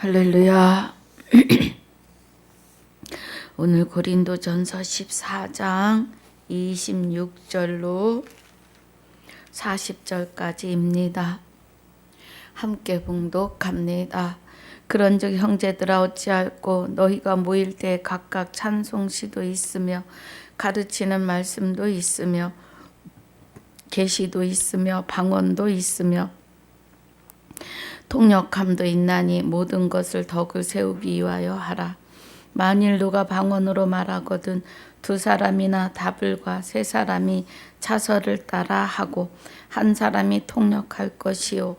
할렐루야. 오늘 고린도전서 14장 26절로 40절까지입니다. 함께 봉독합니다. 그런즉 형제들아 어찌할꼬 너희가 모일 때 각각 찬송시도 있으며 가르치는 말씀도 있으며 계시도 있으며 방언도 있으며 통역함도 있나니 모든 것을 덕을 세우기 위하여 하라. 만일 누가 방언으로 말하거든 두 사람이나 다불과 세 사람이 차서를 따라 하고 한 사람이 통역할 것이요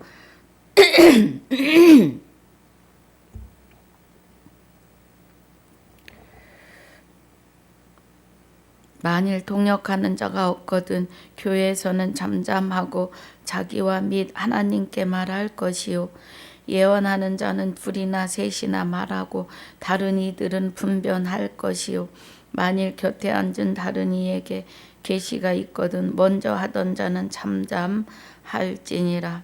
만일 통역하는 자가 없거든 교회에서는 잠잠하고 자기와 및 하나님께 말할 것이요 예언하는 자는 둘이나 셋이나 말하고 다른 이들은 분변할 것이요 만일 곁에 앉은 다른 이에게 계시가 있거든 먼저 하던 자는 잠잠할지니라.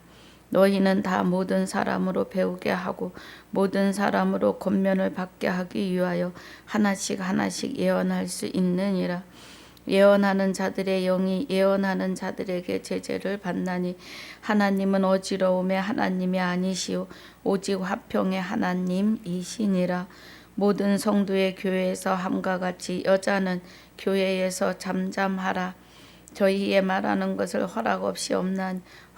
너희는 다 모든 사람으로 배우게 하고 모든 사람으로 권면을 받게 하기 위하여 하나씩 예언할 수 있느니라. 예언하는 자들의 영이 예언하는 자들에게 제재를 받나니 하나님은 어지러움의 하나님이 아니시오 오직 화평의 하나님이시니라. 모든 성도의 교회에서 함과 같이 여자는 교회에서 잠잠하라. 저희의 말하는 것을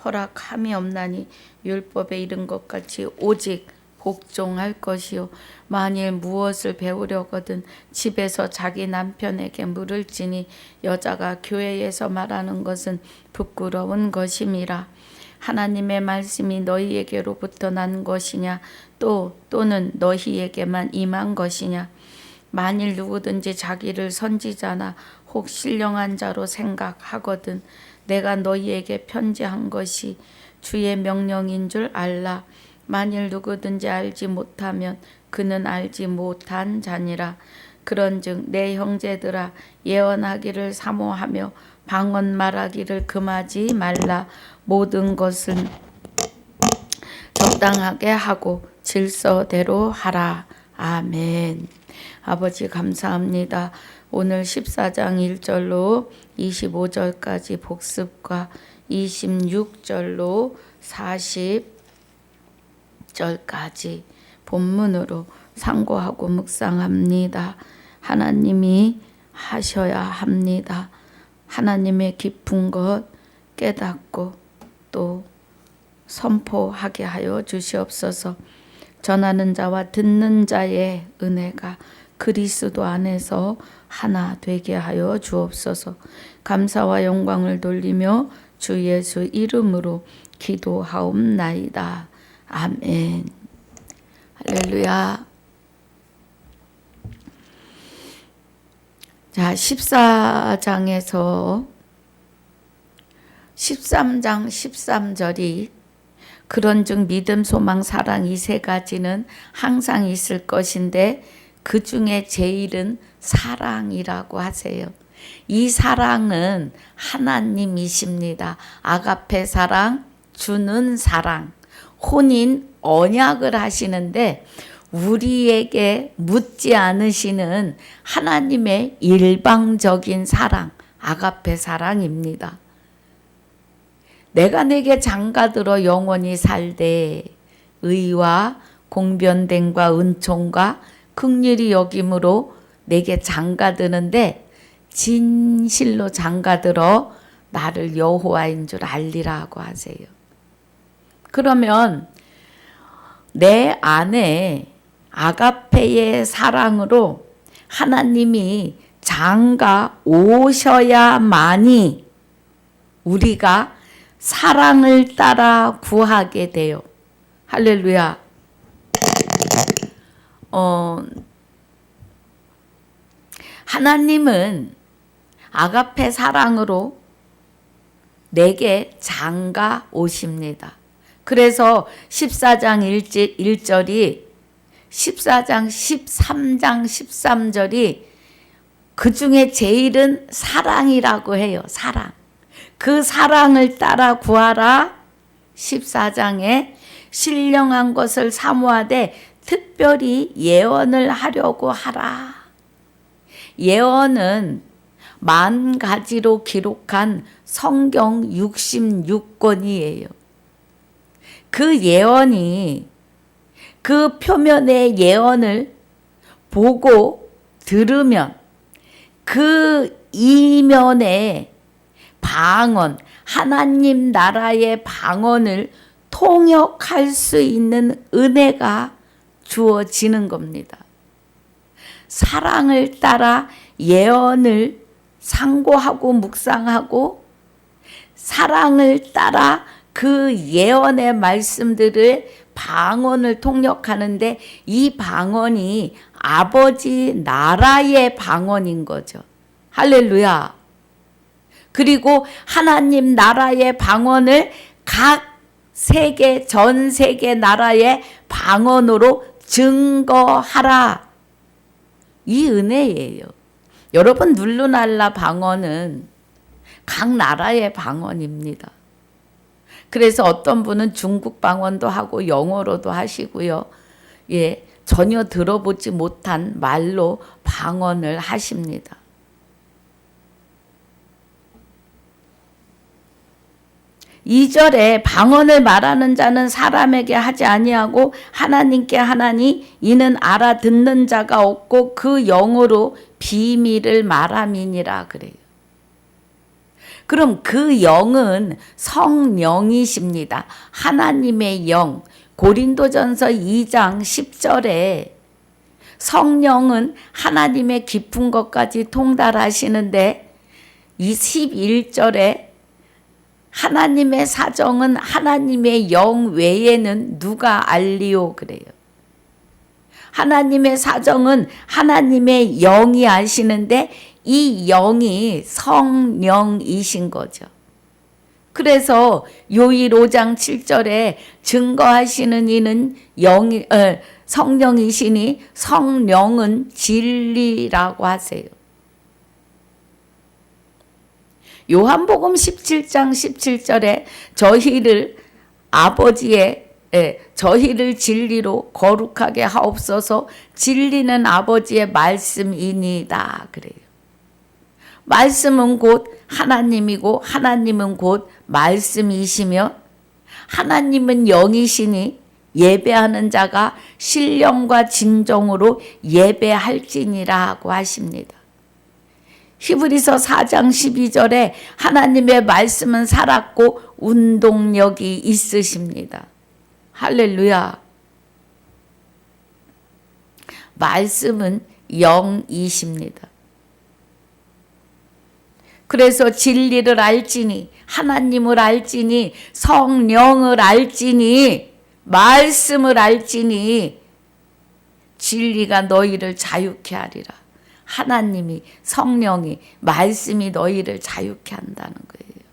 허락함이 없나니 율법에 이른 것 같이 오직 복종할 것이요 만일 무엇을 배우려거든 집에서 자기 남편에게 물을지니 여자가 교회에서 말하는 것은 부끄러운 것임이라. 하나님의 말씀이 너희에게로부터 난 것이냐 또는 너희에게만 임한 것이냐. 만일 누구든지 자기를 선지자나 혹 신령한 자로 생각하거든 내가 너희에게 편지한 것이 주의 명령인 줄 알라. 만일 누구든지 알지 못하면 그는 알지 못한 자니라. 그런즉 내 형제들아 예언하기를 사모하며 방언 말하기를 금하지 말라. 모든 것은 적당하게 하고 질서대로 하라. 아멘. 아버지 감사합니다. 오늘 14장 1절로 25절까지 복습과 26절로 40절까지 본문으로 상고하고 묵상합니다. 하나님이 하셔야 합니다. 하나님의 깊은 것 깨닫고 또 선포하게 하여 주시옵소서. 전하는 자와 듣는 자의 은혜가 그리스도 안에서 하나 되게 하여 주옵소서. 감사와 영광을 돌리며 주 예수 이름으로 기도하옵나이다. 아멘. 할렐루야. 자, 14장에서 13장 13절이 그런즉 믿음, 소망, 사랑 이 세 가지는 항상 있을 것인데 그 중에 제일은 사랑이라고 하세요. 이 사랑은 하나님이십니다. 아가페 사랑, 주는 사랑, 혼인 언약을 하시는데 우리에게 묻지 않으시는 하나님의 일방적인 사랑, 아가페 사랑입니다. 내가 내게 장가들어 영원히 살되 의와 공변됨과 은총과 긍휼히 여김으로 내게 장가드는데 진실로 장가들어 나를 여호와인 줄 알리라고 하세요. 그러면 내 안에 아가페의 사랑으로 하나님이 장가 오셔야만이 우리가 사랑을 따라 구하게 돼요. 할렐루야. 하나님은 아가페 사랑으로 내게 장가 오십니다. 그래서 14장 1절이 14장 13장 13절이 그 중에 제일은 사랑이라고 해요. 사랑. 그 사랑을 따라 구하라. 14장에 신령한 것을 사모하되 특별히 예언을 하려고 하라. 예언은 10,000가지로 기록한 성경 66권이에요. 그 예언이, 그 표면의 예언을 보고 들으면 그 이면의 방언, 하나님 나라의 방언을 통역할 수 있는 은혜가 주어지는 겁니다. 사랑을 따라 예언을 상고하고 묵상하고 사랑을 따라 그 예언의 말씀들을 방언을 통역하는데 이 방언이 아버지 나라의 방언인 거죠. 할렐루야. 그리고 하나님 나라의 방언을 각 세계, 전 세계 나라의 방언으로 증거하라. 이 은혜예요. 여러분, 룰루날라 방언은 각 나라의 방언입니다. 그래서 어떤 분은 중국 방언도 하고 영어로도 하시고요. 예, 전혀 들어보지 못한 말로 방언을 하십니다. 이 절에 방언을 말하는 자는 사람에게 하지 아니하고 하나님께 하나니 이는 알아듣는 자가 없고 그 영으로 비밀을 말함이니라 그래요. 그럼 그 영은 성령이십니다. 하나님의 영. 고린도전서 2장 10절에 성령은 하나님의 깊은 것까지 통달하시는데 이 11절에 하나님의 사정은 하나님의 영 외에는 누가 알리오 그래요. 하나님의 사정은 하나님의 영이 아시는데 이 영이 성령이신 거죠. 그래서 요일 5장 7절에 증거하시는 이는 성령이시니 성령은 진리라고 하세요. 요한복음 17장 17절에 저희를 진리로 거룩하게 하옵소서. 진리는 아버지의 말씀이니이다 그래요. 말씀은 곧 하나님이고 하나님은 곧 말씀이시며 하나님은 영이시니 예배하는 자가 신령과 진정으로 예배할지니라고 하십니다. 히브리서 4장 12절에 하나님의 말씀은 살았고 운동력이 있으십니다. 할렐루야. 말씀은 영이십니다. 그래서 진리를 알지니 하나님을 알지니 성령을 알지니 말씀을 알지니 진리가 너희를 자유케 하리라. 하나님이 성령이 말씀이 너희를 자유케 한다는 거예요.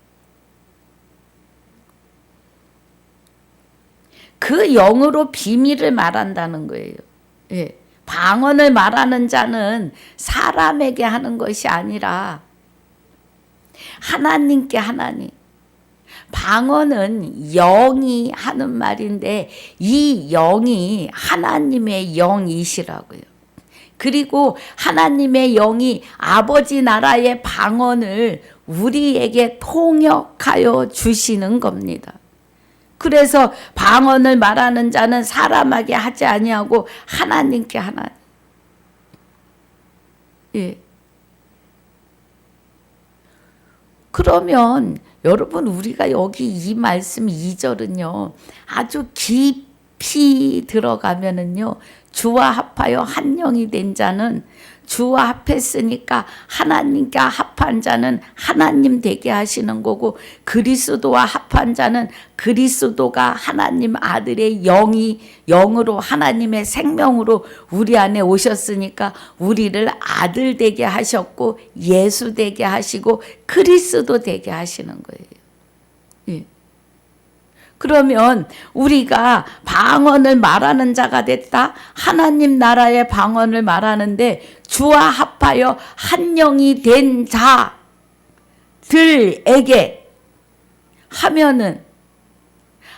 그 영으로 비밀을 말한다는 거예요. 예. 방언을 말하는 자는 사람에게 하는 것이 아니라 하나님께 하나님. 방언은 영이 하는 말인데 이 영이 하나님의 영이시라고요. 그리고 하나님의 영이 아버지 나라의 방언을 우리에게 통역하여 주시는 겁니다. 그래서 방언을 말하는 자는 사람에게 하지 아니하고 하나님께 하나님. 예. 그러면 여러분 우리가 여기 이 말씀 2절은요. 아주 깊이 들어가면은요. 주와 합하여 한 영이 된 자는 주와 합했으니까 하나님과 합한 자는 하나님 되게 하시는 거고 그리스도와 합한 자는 그리스도가 하나님 아들의 영으로 하나님의 생명으로 우리 안에 오셨으니까 우리를 아들 되게 하셨고 예수 되게 하시고 그리스도 되게 하시는 거예요. 예. 그러면 우리가 방언을 말하는 자가 됐다. 하나님 나라의 방언을 말하는데 주와 합하여 한 영이 된 자들에게 하면은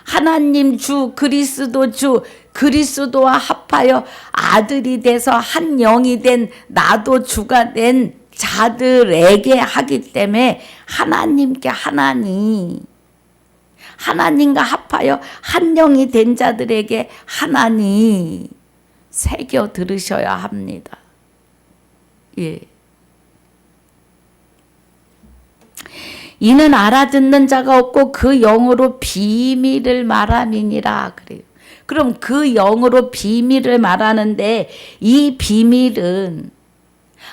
하나님 주 그리스도 주 그리스도와 합하여 아들이 돼서 한 영이 된 나도 주가 된 자들에게 하기 때문에 하나님께 하나님과 합하여 한 영이 된 자들에게 하나니 새겨 들으셔야 합니다. 예. 이는 알아듣는 자가 없고 그 영으로 비밀을 말함이니라 그래요. 그럼 그 영으로 비밀을 말하는데 이 비밀은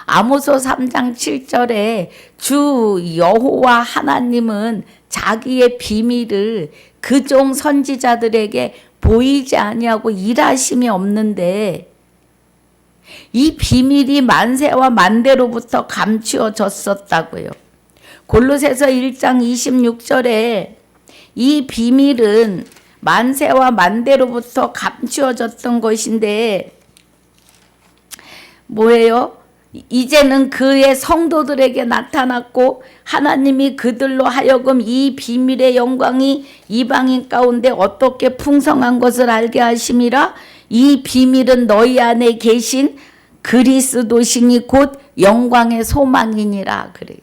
아모스 3장 7절에 주 여호와 하나님은 자기의 비밀을 그종 선지자들에게 보이지 아니하고 일하심이 없는데 이 비밀이 만세와 만대로부터 감추어졌었다고요. 골로새서 1장 26절에 이 비밀은 만세와 만대로부터 감추어졌던 것인데 뭐예요? 이제는 그의 성도들에게 나타났고 하나님이 그들로 하여금 이 비밀의 영광이 이방인 가운데 어떻게 풍성한 것을 알게 하심이라. 이 비밀은 너희 안에 계신 그리스도시니 곧 영광의 소망이니라 그래요.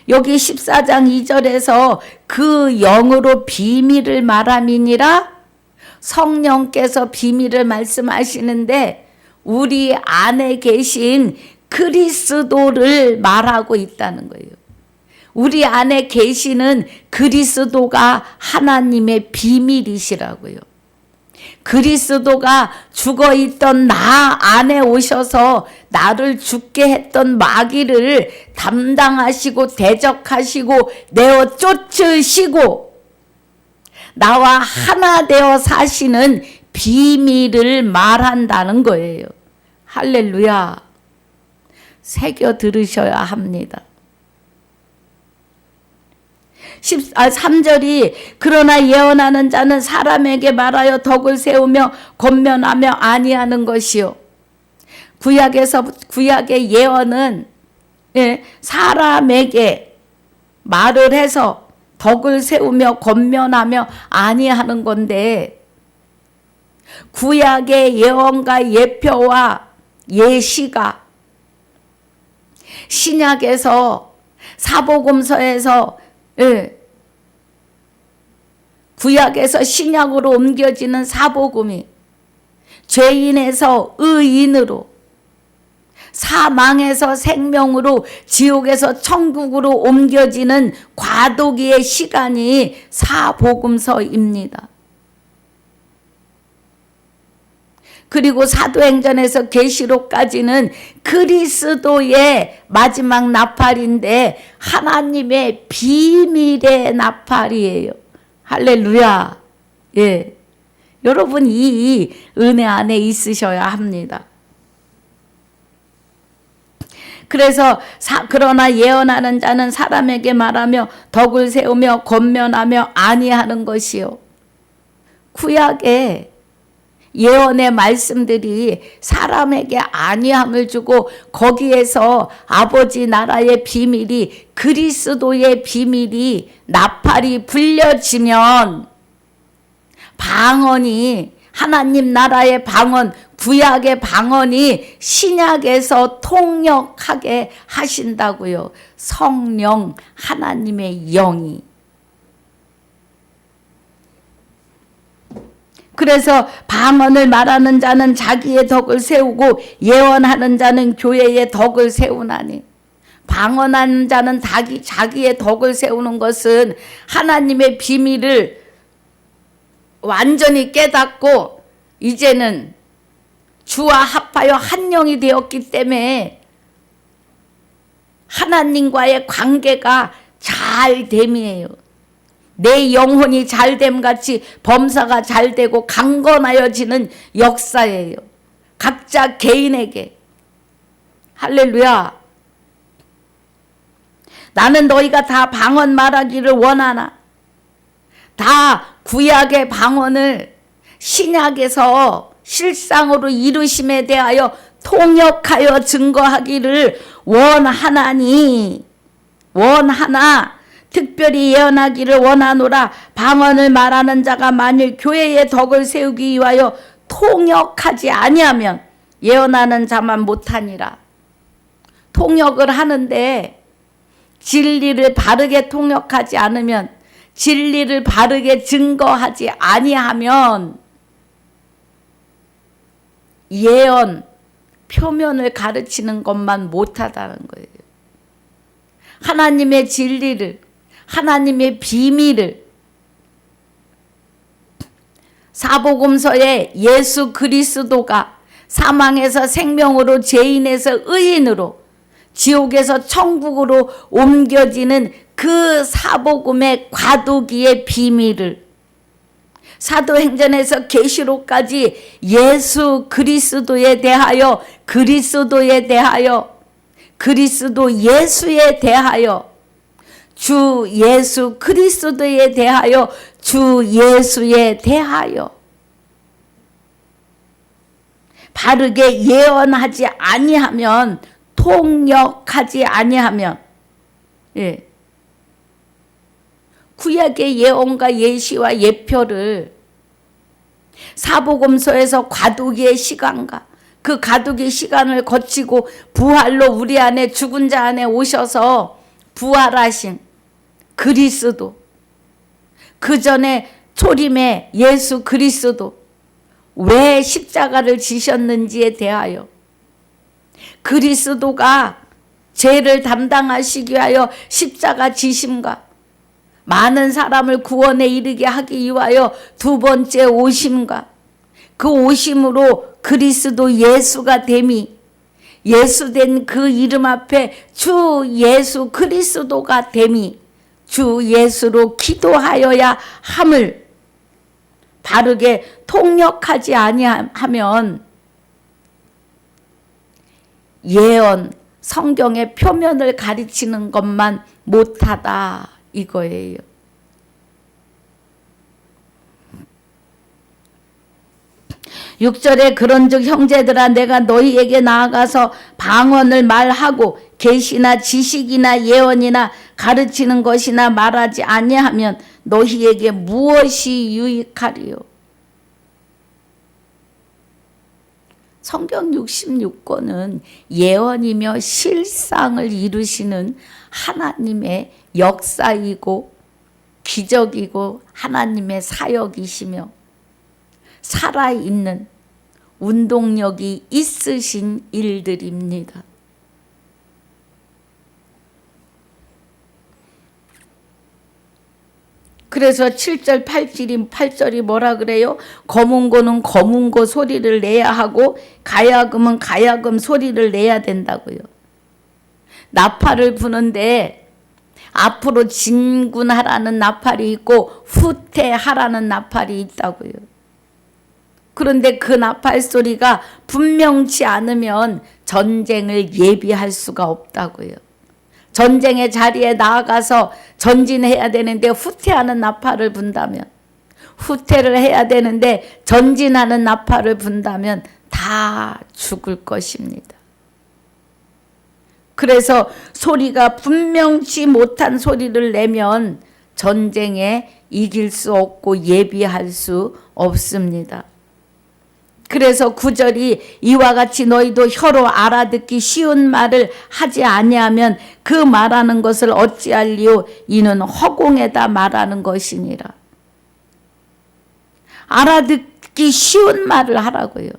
여기 14장 2절에서 그 영으로 비밀을 말함이니라 성령께서 비밀을 말씀하시는데 우리 안에 계신 그리스도를 말하고 있다는 거예요. 우리 안에 계시는 그리스도가 하나님의 비밀이시라고요. 그리스도가 죽어있던 나 안에 오셔서 나를 죽게 했던 마귀를 담당하시고 대적하시고 내어 쫓으시고 나와 하나 되어 사시는 비밀을 말한다는 거예요. 할렐루야. 새겨 들으셔야 합니다. 3절이 그러나 예언하는 자는 사람에게 말하여 덕을 세우며 권면하며 아니하는 것이요. 구약의 예언은 사람에게 말을 해서 덕을 세우며 권면하며 아니하는 건데 구약의 예언과 예표와 예시가 신약에서 사복음서에서 구약에서 신약으로 옮겨지는 사복음이 죄인에서 의인으로 사망에서 생명으로 지옥에서 천국으로 옮겨지는 과도기의 시간이 사복음서입니다. 그리고 사도행전에서 계시록까지는 그리스도의 마지막 나팔인데 하나님의 비밀의 나팔이에요. 할렐루야. 예. 여러분 이 은혜 안에 있으셔야 합니다. 그래서 그러나 예언하는 자는 사람에게 말하며 덕을 세우며 권면하며 아니하는 것이요. 구약에 예언의 말씀들이 사람에게 안위함을 주고 거기에서 아버지 나라의 비밀이 그리스도의 비밀이 나팔이 불려지면 방언이 하나님 나라의 방언 구약의 방언이 신약에서 통역하게 하신다고요. 성령 하나님의 영이. 그래서 방언을 말하는 자는 자기의 덕을 세우고 예언하는 자는 교회의 덕을 세우나니. 방언하는 자는 자기의 덕을 세우는 것은 하나님의 비밀을 완전히 깨닫고 이제는 주와 합하여 한 영이 되었기 때문에 하나님과의 관계가 잘 됨이에요. 내 영혼이 잘됨 같이 범사가 잘되고 강건하여지는 역사예요. 각자 개인에게. 할렐루야. 나는 너희가 다 방언 말하기를 원하나. 다 구약의 방언을 신약에서 실상으로 이루심에 대하여 통역하여 증거하기를 원하나 특별히 예언하기를 원하노라. 방언을 말하는 자가 만일 교회의 덕을 세우기 위하여 통역하지 아니하면 예언하는 자만 못하니라. 통역을 하는데 진리를 바르게 통역하지 않으면, 진리를 바르게 증거하지 아니하면 예언, 표면을 가르치는 것만 못하다는 거예요. 하나님의 진리를, 하나님의 비밀을, 사복음서에 예수 그리스도가 사망에서 생명으로, 죄인에서 의인으로, 지옥에서 천국으로 옮겨지는 그 사복음의 과도기의 비밀을, 사도행전에서 계시록까지 예수 그리스도에 대하여, 그리스도에 대하여, 그리스도 예수에 대하여, 주 예수 그리스도에 대하여, 주 예수에 대하여 바르게 예언하지 아니하면, 통역하지 아니하면, 구약의 예언과 예시와 예표를 사복음서에서 과도기의 시간과 그 과도기 시간을 거치고 부활로 우리 안에, 죽은 자 안에 오셔서 부활하신 그리스도, 그 전에 초림의 예수 그리스도, 왜 십자가를 지셨는지에 대하여, 그리스도가 죄를 담당하시기 위하여 십자가 지심과 많은 사람을 구원에 이르게 하기 위하여 두 번째 오심과 그 오심으로 그리스도 예수가 됨이, 예수된 그 이름 앞에 주 예수 그리스도가 됨이, 주 예수로 기도하여야 함을 바르게 통역하지 아니하면 예언, 성경의 표면을 가르치는 것만 못하다 이거예요. (6절에) 그런즉 형제들아, 내가 너희에게 나아가서 방언을 말하고 계시나 지식이나 예언이나 가르치는 것이나 말하지 아니하면 너희에게 무엇이 유익하리요? 성경 66권은 예언이며 실상을 이루시는 하나님의 역사이고 기적이고 하나님의 사역이시며 살아있는 운동력이 있으신 일들입니다. 그래서 7절 8절이 뭐라 그래요? 검은 고는 검은 고 소리를 내야 하고 가야금은 가야금 소리를 내야 된다고요. 나팔을 부는데 앞으로 진군하라는 나팔이 있고 후퇴하라는 나팔이 있다고요. 그런데 그 나팔 소리가 분명치 않으면 전쟁을 예비할 수가 없다고요. 전쟁의 자리에 나아가서 전진해야 되는데 후퇴하는 나팔을 분다면, 후퇴를 해야 되는데 전진하는 나팔을 분다면 다 죽을 것입니다. 그래서 소리가 분명치 못한 소리를 내면 전쟁에 이길 수 없고 예비할 수 없습니다. 그래서 9절이 이와 같이 너희도 혀로 알아듣기 쉬운 말을 하지 아니하면 그 말하는 것을 어찌할리요? 이는 허공에다 말하는 것이니라. 알아듣기 쉬운 말을 하라고요.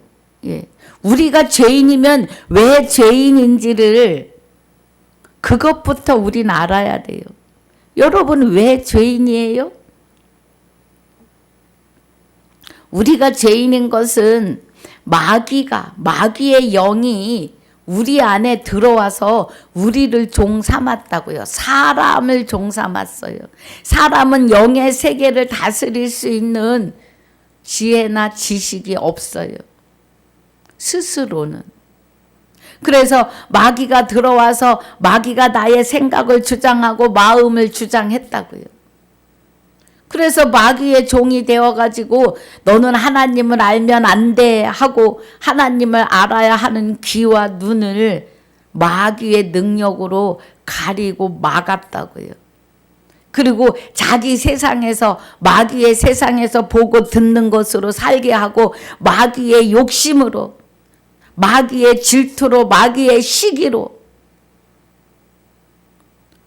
예. 우리가 죄인이면 왜 죄인인지를 그것부터 우린 알아야 돼요. 여러분 왜 죄인이에요? 우리가 죄인인 것은 마귀의 영이 우리 안에 들어와서 우리를 종 삼았다고요. 사람을 종 삼았어요. 사람은 영의 세계를 다스릴 수 있는 지혜나 지식이 없어요. 스스로는. 그래서 마귀가 들어와서 마귀가 나의 생각을 주장하고 마음을 주장했다고요. 그래서 마귀의 종이 되어가지고 너는 하나님을 알면 안 돼 하고 하나님을 알아야 하는 귀와 눈을 마귀의 능력으로 가리고 막았다고요. 그리고 자기 세상에서, 마귀의 세상에서 보고 듣는 것으로 살게 하고, 마귀의 욕심으로, 마귀의 질투로, 마귀의 시기로,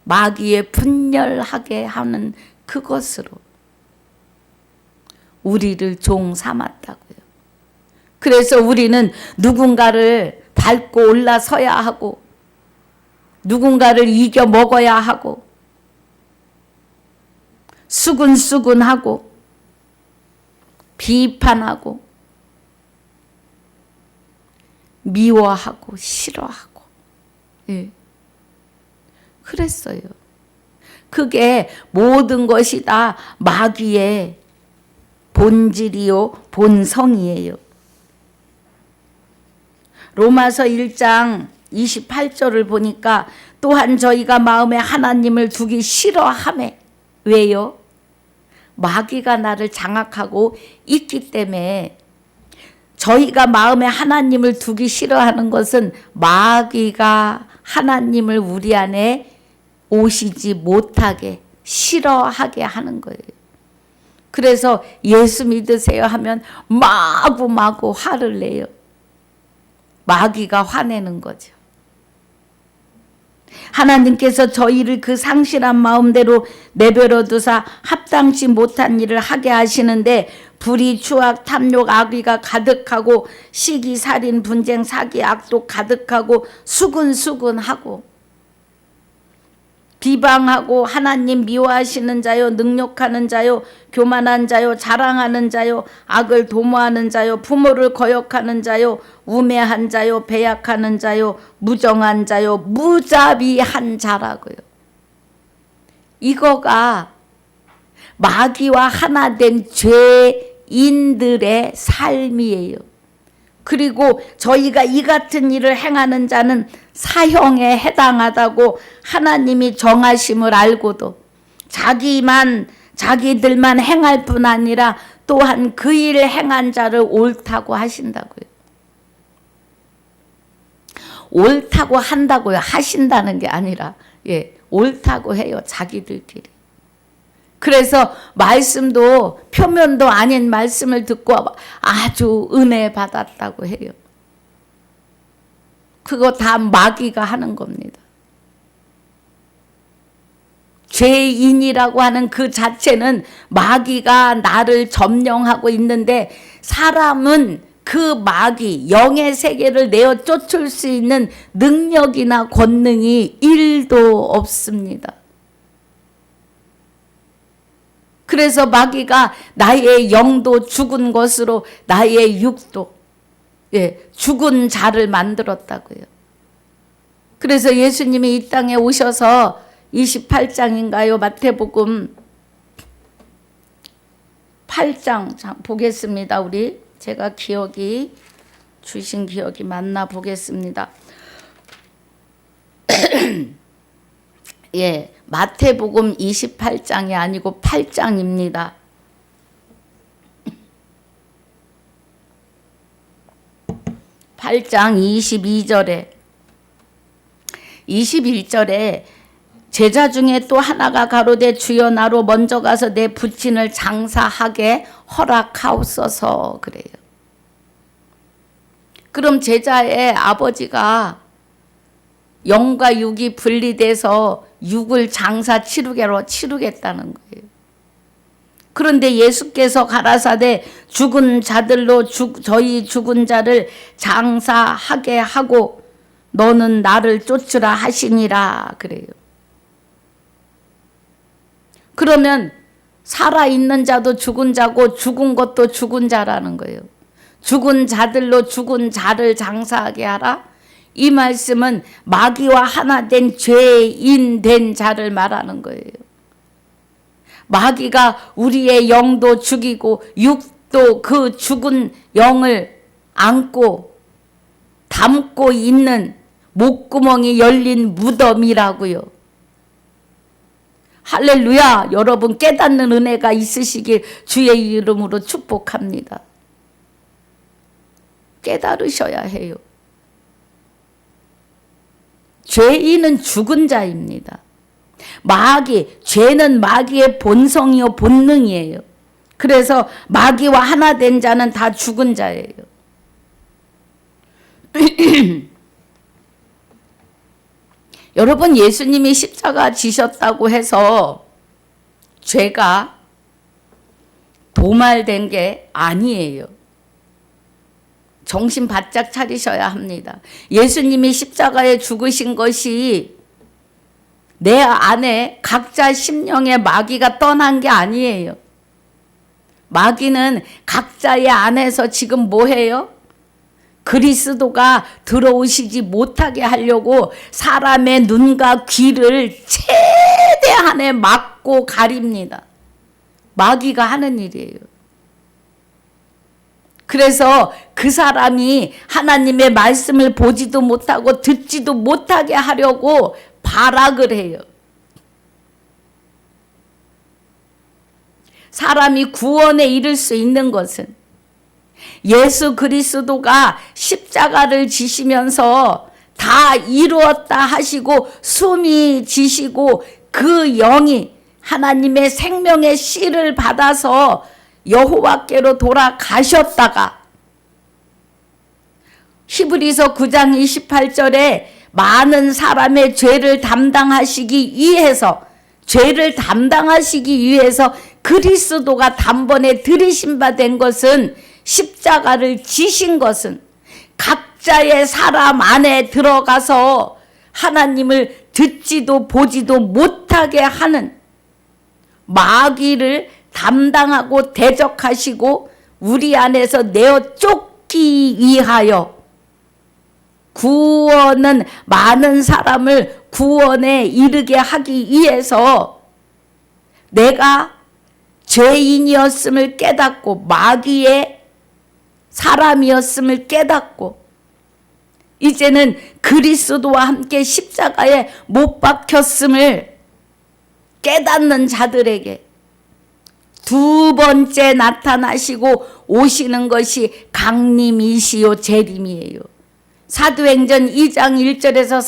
마귀의 분열하게 하는 그것으로 우리를 종 삼았다고요. 그래서 우리는 누군가를 밟고 올라서야 하고, 누군가를 이겨 먹어야 하고, 수근수근하고, 비판하고, 미워하고, 싫어하고, 예. 그랬어요. 그게 모든 것이 다 마귀의 본질이요, 본성이에요. 로마서 1장 28절을 보니까 또한 저희가 마음에 하나님을 두기 싫어하매. 왜요? 마귀가 나를 장악하고 있기 때문에. 저희가 마음에 하나님을 두기 싫어하는 것은 마귀가 하나님을 우리 안에 오시지 못하게, 싫어하게 하는 거예요. 그래서 예수 믿으세요 하면 마구마구 화를 내요. 마귀가 화내는 거죠. 하나님께서 저희를 그 상실한 마음대로 내버려 두사 합당치 못한 일을 하게 하시는데, 불의, 추악, 탐욕, 악의가 가득하고, 시기, 살인, 분쟁, 사기, 악독 가득하고, 수근수근하고, 비방하고, 하나님 미워하시는 자요, 능욕하는 자요, 교만한 자요, 자랑하는 자요, 악을 도모하는 자요, 부모를 거역하는 자요, 우매한 자요, 배약하는 자요, 무정한 자요, 무자비한 자라고요. 이거가 마귀와 하나 된 죄인들의 삶이에요. 그리고 저희가 이 같은 일을 행하는 자는 사형에 해당하다고 하나님이 정하심을 알고도 자기들만 행할 뿐 아니라 또한 그 일을 행한 자를 옳다고 하신다고요. 옳다고 한다고요. 하신다는 게 아니라, 예, 옳다고 해요. 자기들끼리. 그래서 말씀도 표면도 아닌 말씀을 듣고 아주 은혜 받았다고 해요. 그거 다 마귀가 하는 겁니다. 죄인이라고 하는 그 자체는 마귀가 나를 점령하고 있는데, 사람은 그 마귀, 영의 세계를 내어 쫓을 수 있는 능력이나 권능이 1도 없습니다. 그래서 마귀가 나의 영도 죽은 것으로 나의 육도, 예, 죽은 자를 만들었다고요. 그래서 예수님이 이 땅에 오셔서 28장인가요? 마태복음 8장 보겠습니다. 우리 제가 주신 기억이 맞나 보겠습니다. 예, 마태복음 28장이 아니고 8장입니다. 8장 21절에 제자 중에 또 하나가 가로되 주여 나로 먼저 가서 내 부친을 장사하게 허락하옵소서 그래요. 그럼 제자의 아버지가 영과 육이 분리돼서 육을 장사 치르겠다는 거예요. 그런데 예수께서 가라사대 죽은 자들로 저희 죽은 자를 장사하게 하고 너는 나를 쫓으라 하시니라 그래요. 그러면 살아있는 자도 죽은 자고 죽은 것도 죽은 자라는 거예요. 죽은 자들로 죽은 자를 장사하게 하라. 이 말씀은 마귀와 하나 된 죄인 된 자를 말하는 거예요. 마귀가 우리의 영도 죽이고 육도 그 죽은 영을 안고 담고 있는 목구멍이 열린 무덤이라고요. 할렐루야. 여러분 깨닫는 은혜가 있으시길 주의 이름으로 축복합니다. 깨달으셔야 해요. 죄인은 죽은 자입니다. 죄는 마귀의 본성이요 본능이에요. 그래서 마귀와 하나 된 자는 다 죽은 자예요. 여러분, 예수님이 십자가 지셨다고 해서 죄가 도말된 게 아니에요. 정신 바짝 차리셔야 합니다. 예수님이 십자가에 죽으신 것이 내 안에 각자 심령의 마귀가 떠난 게 아니에요. 마귀는 각자의 안에서 지금 뭐 해요? 그리스도가 들어오시지 못하게 하려고 사람의 눈과 귀를 최대한에 막고 가립니다. 마귀가 하는 일이에요. 그래서 그 사람이 하나님의 말씀을 보지도 못하고 듣지도 못하게 하려고 발악을 해요. 사람이 구원에 이를 수 있는 것은 예수 그리스도가 십자가를 지시면서 다 이루었다 하시고 숨이 지시고 그 영이 하나님의 생명의 씨를 받아서 여호와께로 돌아가셨다가 히브리서 9장 28절에 많은 사람의 죄를 담당하시기 위해서 그리스도가 단번에 들이신 바 된 것은 십자가를 지신 것은 각자의 사람 안에 들어가서 하나님을 듣지도 보지도 못하게 하는 마귀를 담당하고 대적하시고 우리 안에서 내어 쫓기 위하여 구원은 많은 사람을 구원에 이르게 하기 위해서 내가 죄인이었음을 깨닫고 마귀의 사람이었음을 깨닫고 이제는 그리스도와 함께 십자가에 못 박혔음을 깨닫는 자들에게 두 번째 나타나시고 오시는 것이 강림이시요 재림이에요. 사도행전 2장 1절에서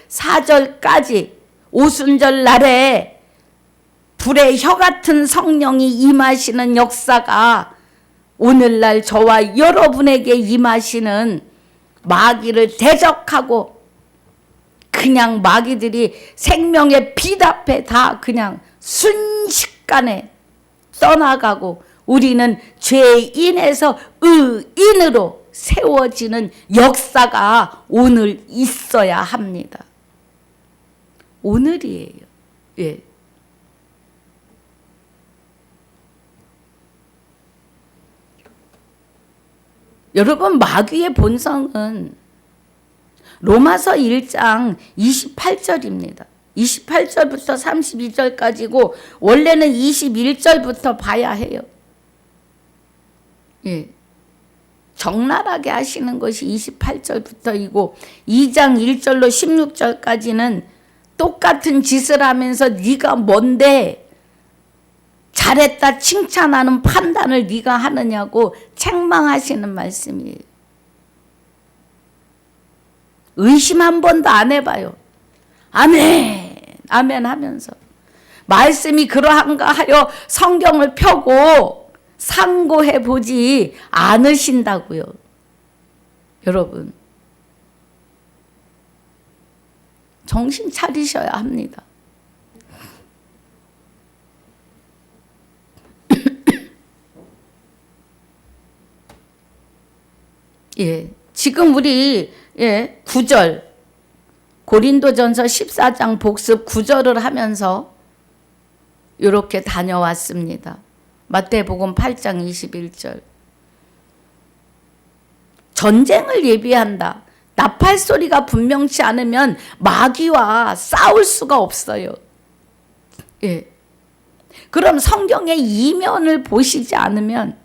4절까지 오순절 날에 불의 혀 같은 성령이 임하시는 역사가 오늘날 저와 여러분에게 임하시는 마귀를 대적하고 그냥 마귀들이 생명의 빛 앞에 다 그냥 순식간에 떠나가고 우리는 죄인에서 의인으로 세워지는 역사가 오늘 있어야 합니다. 오늘이에요. 예. 여러분, 마귀의 본성은 로마서 1장 28절입니다. 28절부터 32절까지고 원래는 21절부터 봐야 해요. 예. 적나라하게 하시는 것이 28절부터이고 2장 1절로 16절까지는 똑같은 짓을 하면서 네가 뭔데 잘했다 칭찬하는 판단을 네가 하느냐고 책망하시는 말씀이에요. 의심 한 번도 안 해봐요. 아멘, 아멘 하면서 말씀이 그러한가 하여 성경을 펴고 상고해 보지 않으신다고요. 여러분, 정신 차리셔야 합니다. 예, 지금 우리 9절 고린도전서 14장 복습 9절을 하면서 이렇게 다녀왔습니다. 마태복음 8장 21절. 전쟁을 예비한다. 나팔 소리가 분명치 않으면 마귀와 싸울 수가 없어요. 예. 그럼 성경의 이면을 보시지 않으면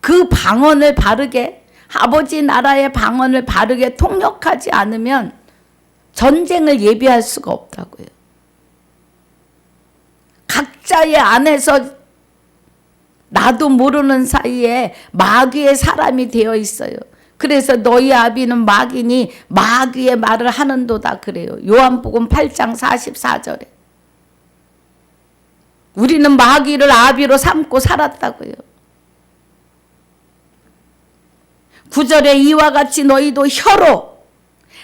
그 방언을 바르게 아버지 나라의 방언을 바르게 통역하지 않으면 전쟁을 예비할 수가 없다고요. 각자의 안에서 나도 모르는 사이에 마귀의 사람이 되어 있어요. 그래서 너희 아비는 마귀니 마귀의 말을 하는도다 그래요. 요한복음 8장 44절에. 우리는 마귀를 아비로 삼고 살았다고요. 9절에 이와 같이 너희도 혀로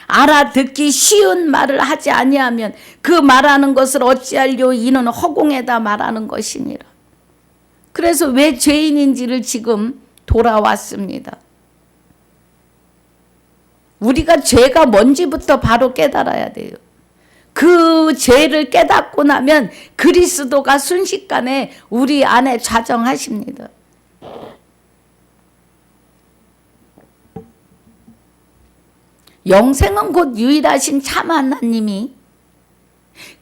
알아듣기 쉬운 말을 하지 아니하면 그 말하는 것을 어찌하리요 이는 허공에다 말하는 것이니라. 그래서 왜 죄인인지를 지금 돌아왔습니다. 우리가 죄가 뭔지부터 바로 깨달아야 돼요. 그 죄를 깨닫고 나면 그리스도가 순식간에 우리 안에 좌정하십니다. 영생은 곧 유일하신 참 하나님이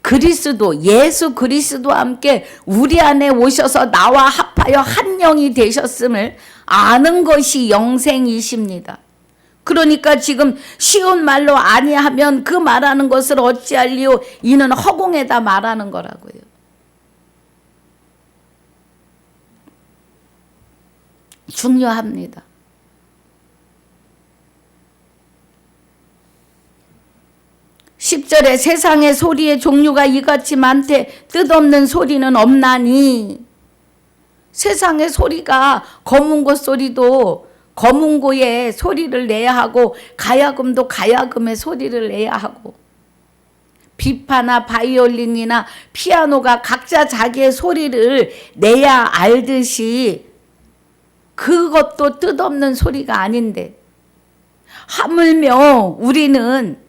그리스도 예수 그리스도와 함께 우리 안에 오셔서 나와 합하여 한 영이 되셨음을 아는 것이 영생이십니다. 그러니까 지금 쉬운 말로 아니하면 그 말하는 것을 어찌할리요 이는 허공에다 말하는 거라고요. 중요합니다. 10절에 세상의 소리의 종류가 이같이 많되 뜻없는 소리는 없나니. 세상의 소리가 검은고 소리도 검은고의 소리를 내야 하고 가야금도 가야금의 소리를 내야 하고 비파나 바이올린이나 피아노가 각자 자기의 소리를 내야 알듯이 그것도 뜻없는 소리가 아닌데 하물며 우리는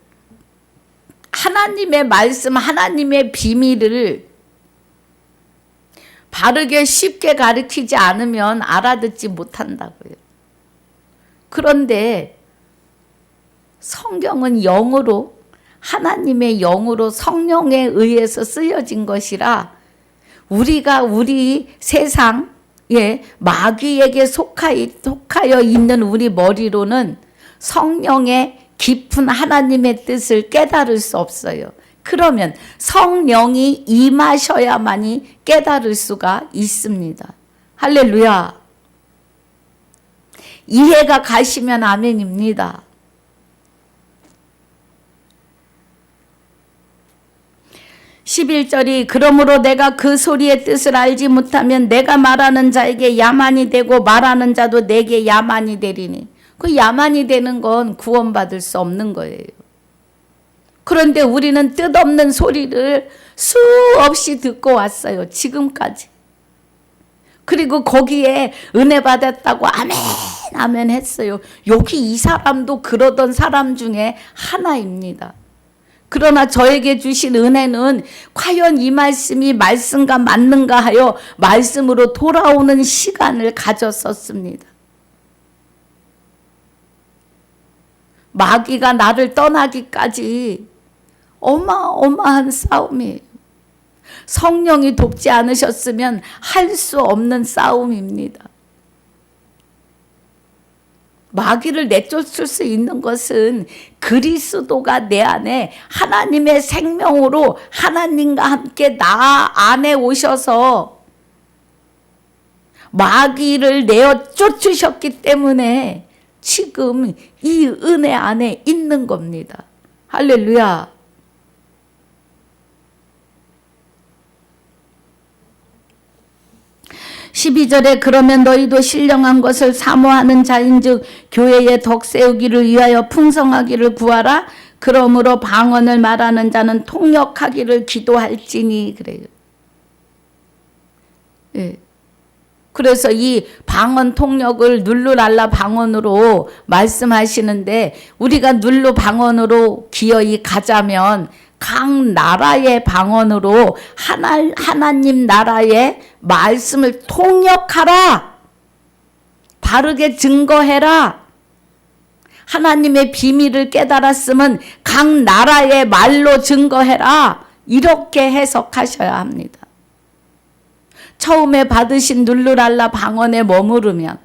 하나님의 말씀, 하나님의 비밀을 바르게 쉽게 가르치지 않으면 알아듣지 못한다고요. 그런데 성경은 영으로 하나님의 영으로 성령에 의해서 쓰여진 것이라 우리가 우리 세상에 마귀에게 속하여 있는 우리 머리로는 성령의 깊은 하나님의 뜻을 깨달을 수 없어요. 그러면 성령이 임하셔야만이 깨달을 수가 있습니다. 할렐루야. 이해가 가시면 아멘입니다. 11절이 그러므로 내가 그 소리의 뜻을 알지 못하면 내가 말하는 자에게 야만이 되고 말하는 자도 내게 야만이 되리니. 그 야만이 되는 건 구원받을 수 없는 거예요. 그런데 우리는 뜻없는 소리를 수없이 듣고 왔어요. 지금까지. 그리고 거기에 은혜 받았다고 아멘 아멘 했어요. 여기 이 사람도 그러던 사람 중에 하나입니다. 그러나 저에게 주신 은혜는 과연 이 말씀이 말씀과 맞는가 하여 말씀으로 돌아오는 시간을 가졌었습니다. 마귀가 나를 떠나기까지 어마어마한 싸움이에요. 성령이 돕지 않으셨으면 할 수 없는 싸움입니다. 마귀를 내쫓을 수 있는 것은 그리스도가 내 안에 하나님의 생명으로 하나님과 함께 나 안에 오셔서 마귀를 내어 쫓으셨기 때문에 지금 이 은혜 안에 있는 겁니다. 할렐루야. (12절에) 그러면 너희도 신령한 것을 사모하는 자인즉 교회의 덕 세우기를 위하여 풍성하기를 구하라. 그러므로 방언을 말하는 자는 통역하기를 기도할지니. 그래요. 예. 그래서 이 방언 통역을 눌루랄라 방언으로 말씀하시는데 우리가 눌루 방언으로 기어이 가자면 각 나라의 방언으로 하나님 나라의 말씀을 통역하라. 바르게 증거해라. 하나님의 비밀을 깨달았으면 각 나라의 말로 증거해라. 이렇게 해석하셔야 합니다. 처음에 받으신 눌루랄라 방언에 머무르면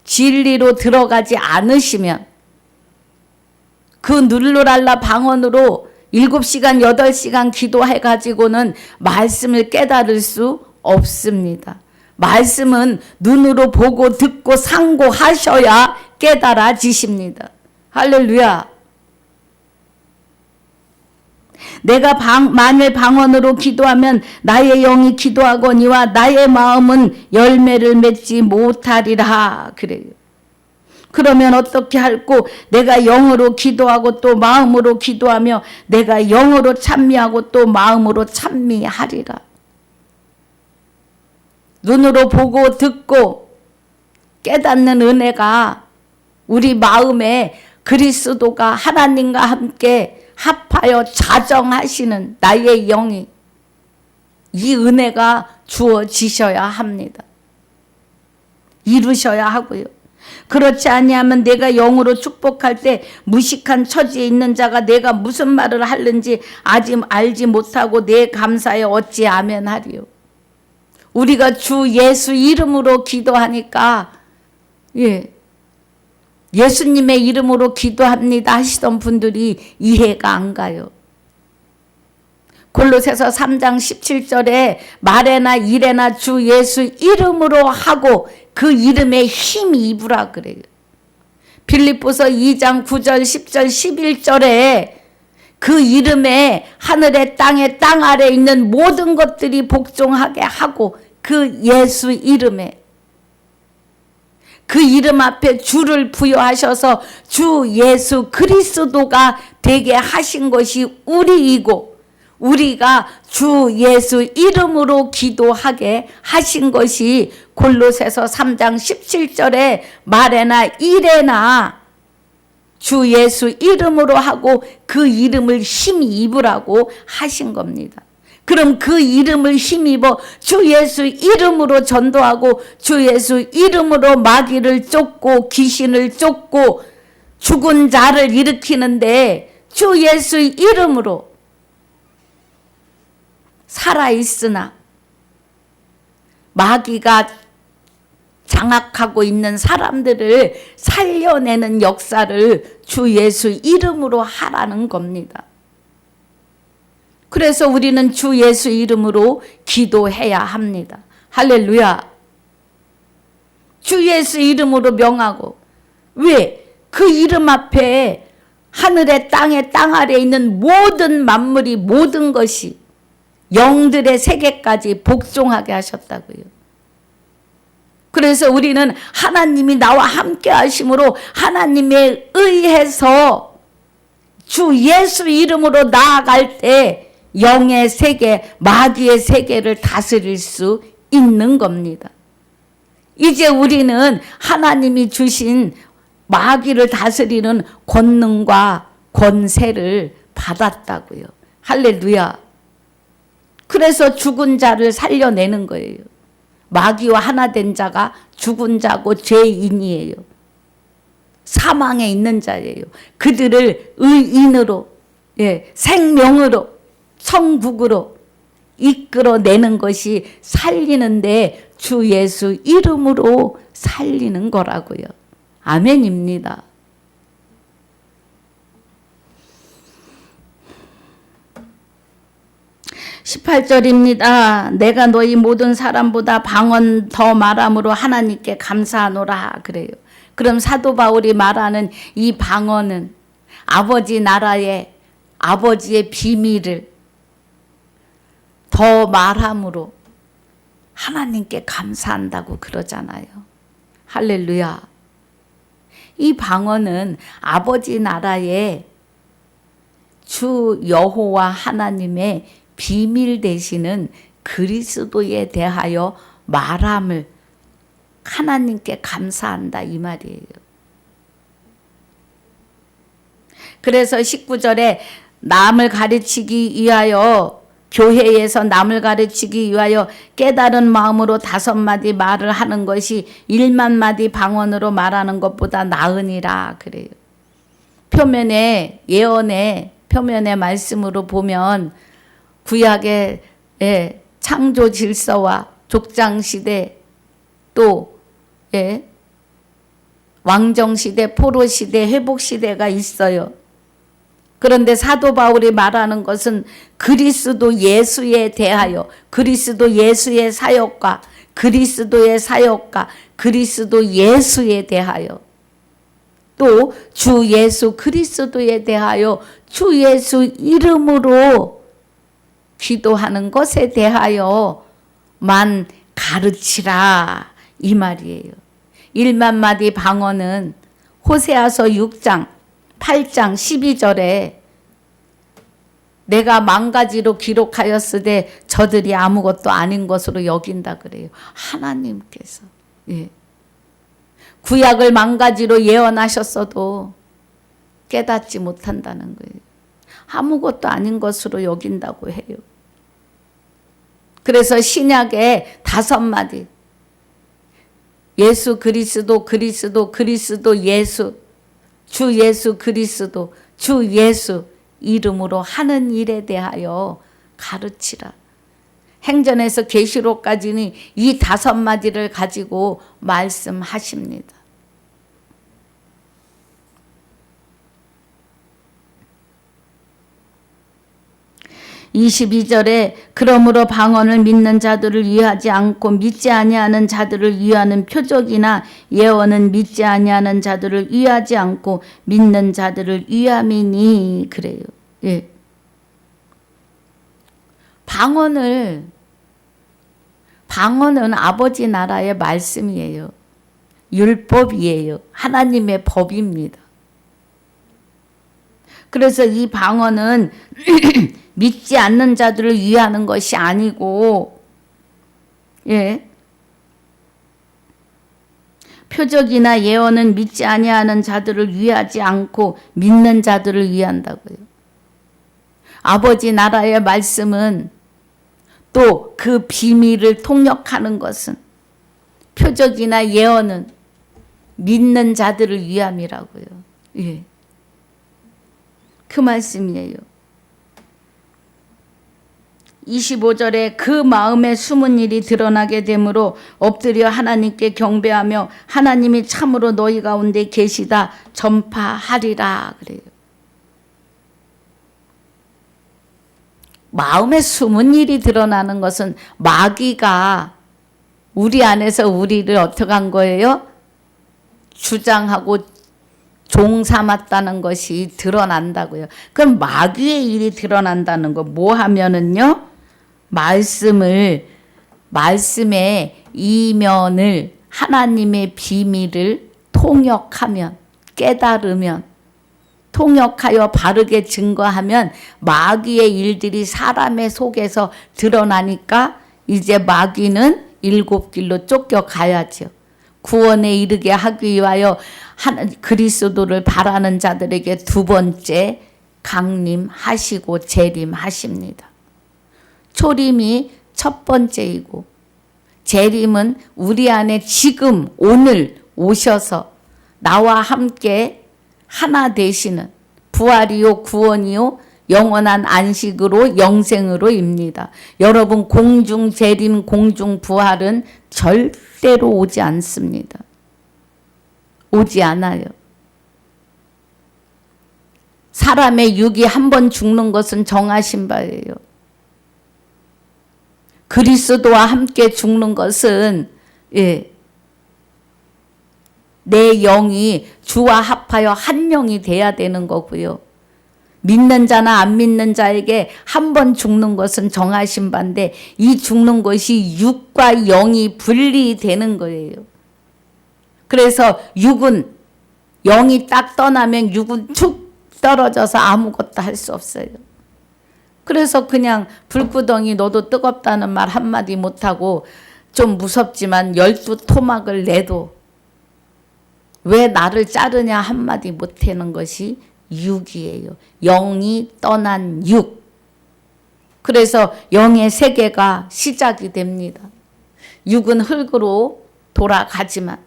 진리로 들어가지 않으시면 그 눌루랄라 방언으로 7시간 8시간 기도해가지고는 말씀을 깨달을 수 없습니다. 말씀은 눈으로 보고 듣고 상고하셔야 깨달아지십니다. 할렐루야. 내가 만일 방언으로 기도하면 나의 영이 기도하거니와 나의 마음은 열매를 맺지 못하리라. 그래요. 그러면 어떻게 할꼬? 내가 영으로 기도하고 또 마음으로 기도하며 내가 영으로 찬미하고 또 마음으로 찬미하리라. 눈으로 보고 듣고 깨닫는 은혜가 우리 마음에 그리스도가 하나님과 함께 합하여 자정하시는 나의 영이 이 은혜가 주어지셔야 합니다. 이루셔야 하고요. 그렇지 아니하면 내가 영으로 축복할 때 무식한 처지에 있는 자가 내가 무슨 말을 하는지 아직 알지 못하고 내 감사에 어찌 아멘 하리요. 우리가 주 예수 이름으로 기도하니까 예수님의 이름으로 기도합니다 하시던 분들이 이해가 안 가요. 골로새서 3장 17절에 말에나 일에나 주 예수 이름으로 하고 그 이름에 힘이 입으라 그래요. 빌립보서 2장 9절 10절 11절에 그 이름에 하늘에 땅에 땅 아래 있는 모든 것들이 복종하게 하고 그 예수 이름에 그 이름 앞에 주를 부여하셔서 주 예수 그리스도가 되게 하신 것이 우리이고 우리가 주 예수 이름으로 기도하게 하신 것이 골로새서 3장 17절에 말에나 일에나 주 예수 이름으로 하고 그 이름을 힘이 입으라고 하신 겁니다. 그럼 그 이름을 힘입어 주 예수 이름으로 전도하고 주 예수 이름으로 마귀를 쫓고 귀신을 쫓고 죽은 자를 일으키는데 주 예수 이름으로 살아있으나 마귀가 장악하고 있는 사람들을 살려내는 역사를 주 예수 이름으로 하라는 겁니다. 그래서 우리는 주 예수 이름으로 기도해야 합니다. 할렐루야. 주 예수 이름으로 명하고 왜? 그 이름 앞에 하늘에 땅에 땅 아래에 있는 모든 만물이 모든 것이 영들의 세계까지 복종하게 하셨다고요. 그래서 우리는 하나님이 나와 함께 하심으로 하나님에 의해서 주 예수 이름으로 나아갈 때 영의 세계, 마귀의 세계를 다스릴 수 있는 겁니다. 이제 우리는 하나님이 주신 마귀를 다스리는 권능과 권세를 받았다고요. 할렐루야. 그래서 죽은 자를 살려내는 거예요. 마귀와 하나 된 자가 죽은 자고 죄인이에요. 사망에 있는 자예요. 그들을 의인으로, 생명으로, 천국으로 이끌어내는 것이 살리는데 주 예수 이름으로 살리는 거라고요. 아멘입니다. (18절입니다) 내가 너희 모든 사람보다 방언 더 말함으로 하나님께 감사하노라 그래요. 그럼 사도 바울이 말하는 이 방언은 아버지 나라의 아버지의 비밀을 더 말함으로 하나님께 감사한다고 그러잖아요. 할렐루야. 이 방언은 아버지 나라의 주 여호와 하나님의 비밀 되시는 그리스도에 대하여 말함을 하나님께 감사한다 이 말이에요. 그래서 19절에 남을 가르치기 위하여 교회에서 남을 가르치기 위하여 깨달은 마음으로 5마디 말을 하는 것이 1만 마디 방언으로 말하는 것보다 나으니라 그래요. 표면에 예언의 표면의 말씀으로 보면 구약의 창조 질서와 족장시대 또 왕정시대, 포로시대, 회복시대가 있어요. 그런데 사도 바울이 말하는 것은 그리스도 예수에 대하여 그리스도 예수의 사역과 그리스도의 사역과 그리스도 예수에 대하여 또 주 예수 그리스도에 대하여 주 예수 이름으로 기도하는 것에 대하여만 가르치라 이 말이에요. 1만 마디 방언은 호세아서 6장 8장 12절에 내가 만가지로 기록하였으되 저들이 아무것도 아닌 것으로 여긴다 그래요. 하나님께서 구약을 만가지로 예언하셨어도 깨닫지 못한다는 거예요. 아무것도 아닌 것으로 여긴다고 해요. 그래서 신약에 5마디 예수 그리스도 그리스도 그리스도 예수 주 예수 그리스도 주 예수 이름으로 하는 일에 대하여 가르치라. 행전에서 계시록까지는 이 5마디를 가지고 말씀하십니다. 22절에 그러므로 방언을 믿는 자들을 위하지 않고 믿지 아니하는 자들을 위하는 표적이나 예언은 믿지 아니하는 자들을 위하지 않고 믿는 자들을 위함이니 그래요. 예. 방언은 아버지 나라의 말씀이에요. 율법이에요. 하나님의 법입니다. 그래서 이 방언은 믿지 않는 자들을 위하는 것이 아니고, 표적이나 예언은 믿지 아니하는 자들을 위하지 않고 믿는 자들을 위한다고요. 아버지 나라의 말씀은 또 그 비밀을 통역하는 것은 표적이나 예언은 믿는 자들을 위함이라고요. 그 말씀이에요. 25절에 그 마음에 숨은 일이 드러나게 되므로 엎드려 하나님께 경배하며 하나님이 참으로 너희 가운데 계시다 전파하리라 그래요. 마음에 숨은 일이 드러나는 것은 마귀가 우리 안에서 우리를 어떻게 한 거예요? 주장하고 종 삼았다는 것이 드러난다고요. 그럼 마귀의 일이 드러난다는 거 뭐 하면은요? 말씀의 이면을 하나님의 비밀을 통역하면 깨달으면 통역하여 바르게 증거하면 마귀의 일들이 사람의 속에서 드러나니까 이제 마귀는 7길로 쫓겨가야죠. 구원에 이르게 하기 위하여 그리스도를 바라는 자들에게 2번째 강림하시고 재림하십니다. 초림이 1번째이고 재림은 우리 안에 지금 오늘 오셔서 나와 함께 하나 되시는 부활이요 구원이요 영원한 안식으로 영생으로입니다. 여러분 공중 재림 공중 부활은 절대로 오지 않습니다. 오지 않아요. 사람의 육이 한 번 죽는 것은 정하신 바예요. 그리스도와 함께 죽는 것은 내 영이 주와 합하여 한 영이 돼야 되는 거고요. 믿는 자나 안 믿는 자에게 한 번 죽는 것은 정하신 바인데 이 죽는 것이 육과 영이 분리되는 거예요. 그래서 육은 영이 딱 떠나면 육은 툭 떨어져서 아무것도 할 수 없어요. 그래서 그냥 불구덩이 너도 뜨겁다는 말 한마디 못하고 좀 무섭지만 12토막을 내도 왜 나를 자르냐 한마디 못하는 것이 육이에요. 영이 떠난 육. 그래서 영의 세계가 시작이 됩니다. 육은 흙으로 돌아가지만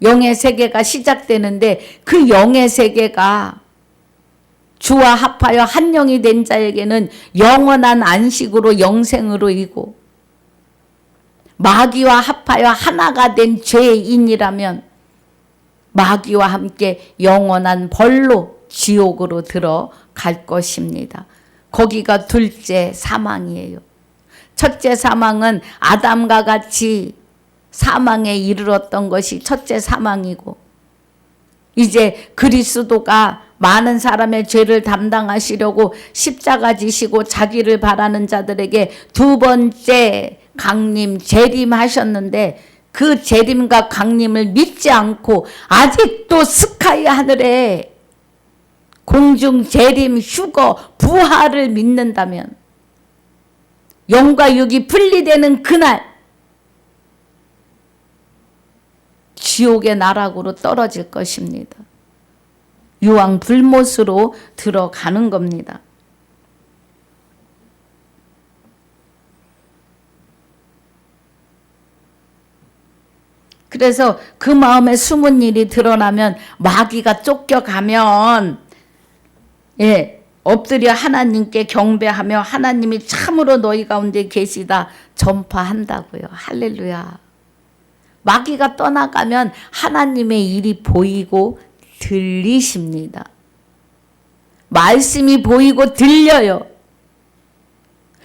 영의 세계가 시작되는데 그 영의 세계가 주와 합하여 한 영이 된 자에게는 영원한 안식으로 영생으로이고 마귀와 합하여 하나가 된 죄인이라면 마귀와 함께 영원한 벌로 지옥으로 들어갈 것입니다. 거기가 둘째 사망이에요. 첫째 사망은 아담과 같이 사망에 이르렀던 것이 첫째 사망이고 이제 그리스도가 많은 사람의 죄를 담당하시려고 십자가 지시고 자기를 바라는 자들에게 두 번째 강림, 재림하셨는데 그 재림과 강림을 믿지 않고 아직도 스카이 하늘에 공중 재림, 휴거, 부활을 믿는다면 영과 육이 분리되는 그날 지옥의 나락으로 떨어질 것입니다. 유황 불못으로 들어가는 겁니다. 그래서 그 마음에 숨은 일이 드러나면 마귀가 쫓겨가면 엎드려 하나님께 경배하며 하나님이 참으로 너희 가운데 계시다 전파한다고요. 할렐루야. 마귀가 떠나가면 하나님의 일이 보이고 들리십니다. 말씀이 보이고 들려요.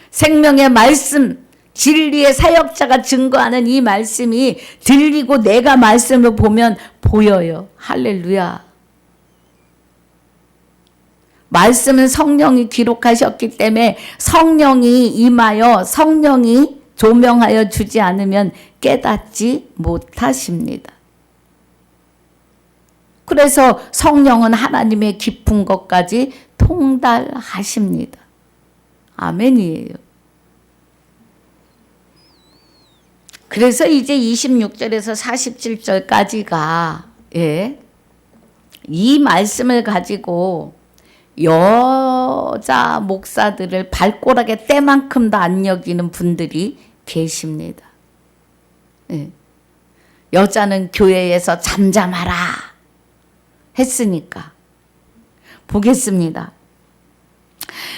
생명의 말씀, 진리의 사역자가 증거하는 이 말씀이 들리고 내가 말씀을 보면 보여요. 할렐루야. 말씀은 성령이 기록하셨기 때문에 성령이 임하여 성령이 조명하여 주지 않으면 깨닫지 못하십니다. 그래서 성령은 하나님의 깊은 것까지 통달하십니다. 아멘이에요. 그래서 이제 26절에서 47절까지가 이 말씀을 가지고 여자 목사들을 발꼬락에 때만큼도 안 여기는 분들이 계십니다. 여자는 교회에서 잠잠하라 했으니까 보겠습니다.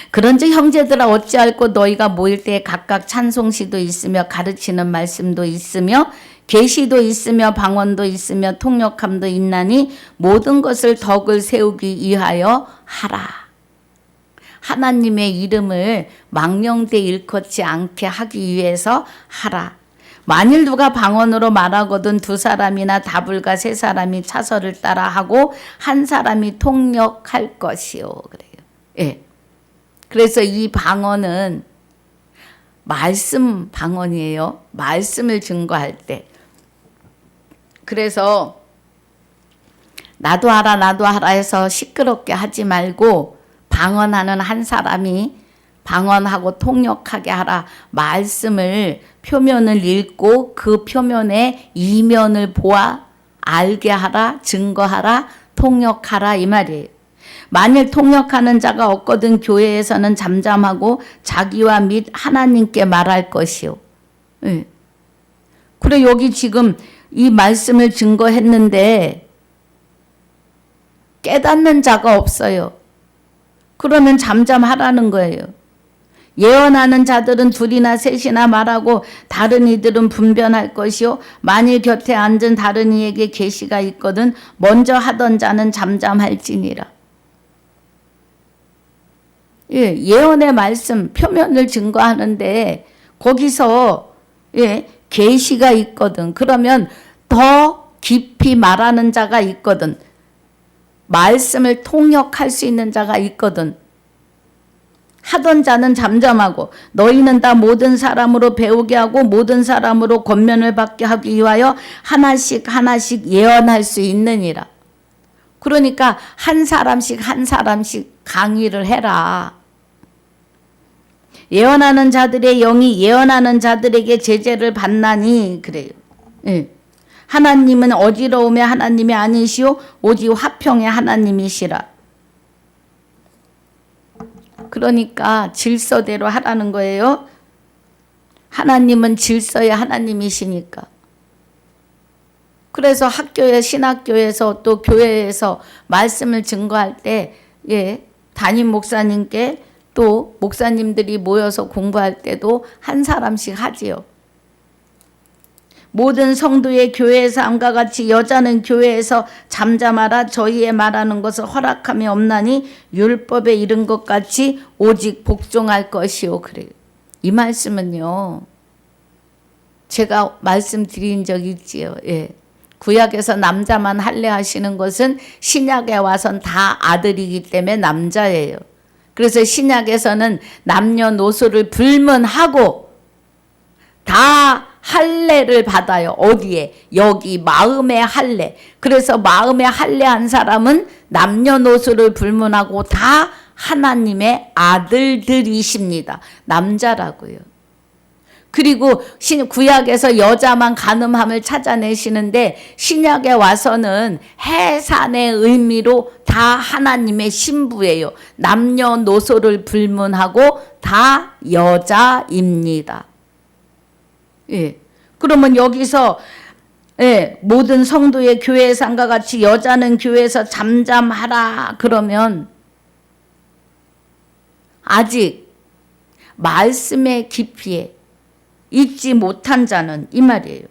그런즉 형제들아 어찌할꼬 너희가 모일 때에 각각 찬송시도 있으며 가르치는 말씀도 있으며 계시도 있으며 방언도 있으며 통역함도 있나니 모든 것을 덕을 세우기 위하여 하라. 하나님의 이름을 망령되 일컫지 않게 하기 위해서 하라. 만일 누가 방언으로 말하거든 두 사람이나 다불과 세 사람이 차서를 따라 하고 한 사람이 통역할 것이요. 그래요. 그래서 이 방언은 말씀 방언이에요. 말씀을 증거할 때. 그래서 나도 하라 나도 하라 해서 시끄럽게 하지 말고 방언하는 한 사람이 방언하고 통역하게 하라. 말씀을 표면을 읽고 그 표면의 이면을 보아 알게 하라, 증거하라, 통역하라 이 말이에요. 만일 통역하는 자가 없거든 교회에서는 잠잠하고 자기와 및 하나님께 말할 것이요. 그래 여기 지금 이 말씀을 증거했는데 깨닫는 자가 없어요. 그러면 잠잠하라는 거예요. 예언하는 자들은 둘이나 셋이나 말하고 다른 이들은 분변할 것이요. 만일 곁에 앉은 다른 이에게 계시가 있거든 먼저 하던 자는 잠잠할지니라. 예언의 말씀 표면을 증거하는데 거기서 계시가 있거든. 그러면 더 깊이 말하는 자가 있거든. 말씀을 통역할 수 있는 자가 있거든. 하던 자는 잠잠하고 너희는 다 모든 사람으로 배우게 하고 모든 사람으로 권면을 받게 하기 위하여 하나씩 하나씩 예언할 수 있느니라. 그러니까 한 사람씩 강의를 해라. 예언하는 자들의 영이 예언하는 자들에게 제재를 받나니 그래요. 하나님은 어지러움의 하나님이 아니시오 오직 화평의 하나님이시라. 그러니까 질서대로 하라는 거예요. 하나님은 질서의 하나님이시니까. 그래서 학교에 신학교에서 또 교회에서 말씀을 증거할 때 담임 목사님께 또 목사님들이 모여서 공부할 때도 한 사람씩 하지요. 모든 성도의 교회의 삶과 같이 여자는 교회에서 잠잠하라. 저희의 말하는 것을 허락함이 없나니 율법에 이른 것 같이 오직 복종할 것이요. 그래요. 이 말씀은요. 제가 말씀드린 적 있지요. 구약에서 남자만 할례하시는 것은 신약에 와선 다 아들이기 때문에 남자예요. 그래서 신약에서는 남녀노소를 불문하고 다 할례를 받아요. 어디에? 여기 마음의 할례. 그래서 마음의 할례한 사람은 남녀노소를 불문하고 다 하나님의 아들들이십니다. 남자라고요. 그리고 구약에서 여자만 간음함을 찾아내시는데 신약에 와서는 해산의 의미로 다 하나님의 신부예요. 남녀노소를 불문하고 다 여자입니다. 예. 그러면 여기서 모든 성도의 교회의 상과 같이 여자는 교회에서 잠잠하라 그러면 아직 말씀의 깊이에 있지 못한 자는 이 말이에요.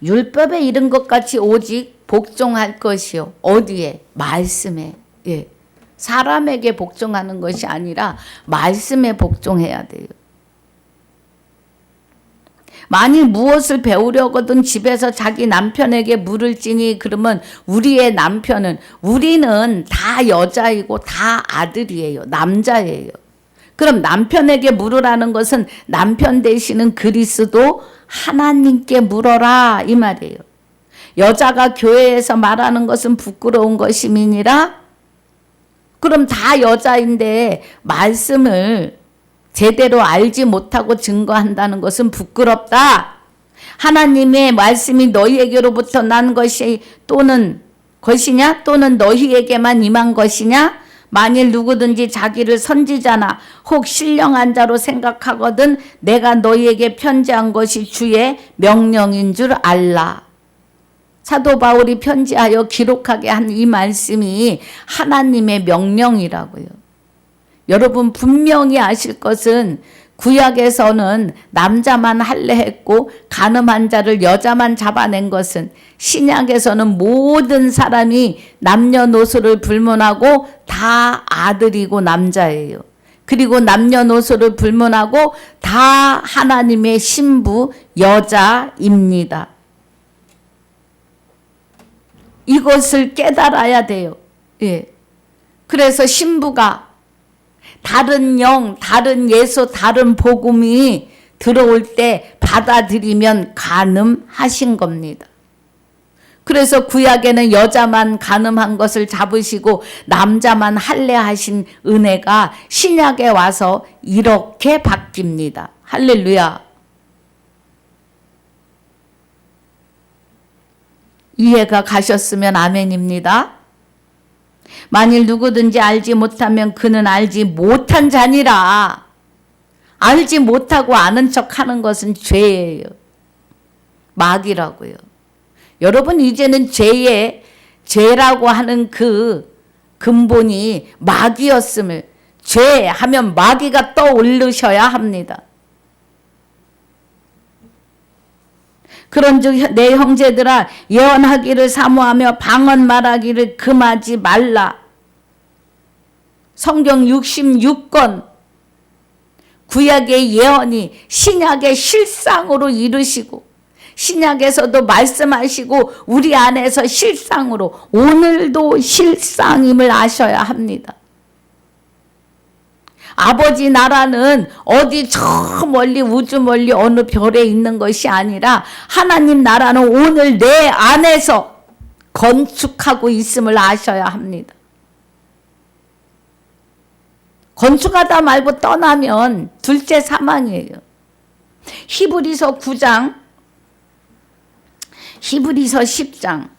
율법에 이른 것 같이 오직 복종할 것이요. 어디에? 말씀에. 예. 사람에게 복종하는 것이 아니라 말씀에 복종해야 돼요. 만일 무엇을 배우려거든 집에서 자기 남편에게 물을 찌니 그러면 우리의 남편은 우리는 다 여자이고 다 아들이에요. 남자예요. 그럼 남편에게 물으라는 것은 남편 되시는 그리스도 하나님께 물어라 이 말이에요. 여자가 교회에서 말하는 것은 부끄러운 것임이니라. 그럼 다 여자인데 말씀을 제대로 알지 못하고 증거한다는 것은 부끄럽다. 하나님의 말씀이 너희에게로부터 난 것이 또는 것이냐 또는 너희에게만 임한 것이냐. 만일 누구든지 자기를 선지자나 혹 신령한 자로 생각하거든 내가 너희에게 편지한 것이 주의 명령인 줄 알라. 사도 바울이 편지하여 기록하게 한 이 말씀이 하나님의 명령이라고요. 여러분 분명히 아실 것은 구약에서는 남자만 할례했고 간음한 자를 여자만 잡아낸 것은 신약에서는 모든 사람이 남녀노소를 불문하고 다 아들이고 남자예요. 그리고 남녀노소를 불문하고 다 하나님의 신부 여자입니다. 이것을 깨달아야 돼요. 예. 그래서 신부가 다른 영, 다른 예수, 다른 복음이 들어올 때 받아들이면 간음하신 겁니다. 그래서 구약에는 여자만 간음한 것을 잡으시고 남자만 할례하신 은혜가 신약에 와서 이렇게 바뀝니다. 할렐루야. 이해가 가셨으면 아멘입니다. 만일 누구든지 알지 못하면 그는 알지 못한 자니라. 알지 못하고 아는 척하는 것은 죄예요. 마귀라고요. 여러분 이제는 죄라고 하는 그 근본이 마귀였음을 죄하면 마귀가 떠오르셔야 합니다. 그런즉 내 형제들아 예언하기를 사모하며 방언 말하기를 금하지 말라. 성경 66권 구약의 예언이 신약의 실상으로 이루시고 신약에서도 말씀하시고 우리 안에서 실상으로 오늘도 실상임을 아셔야 합니다. 아버지 나라는 어디 저 멀리 우주 멀리 어느 별에 있는 것이 아니라 하나님 나라는 오늘 내 안에서 건축하고 있음을 아셔야 합니다. 건축하다 말고 떠나면 둘째 사망이에요. 히브리서 9장, 히브리서 10장,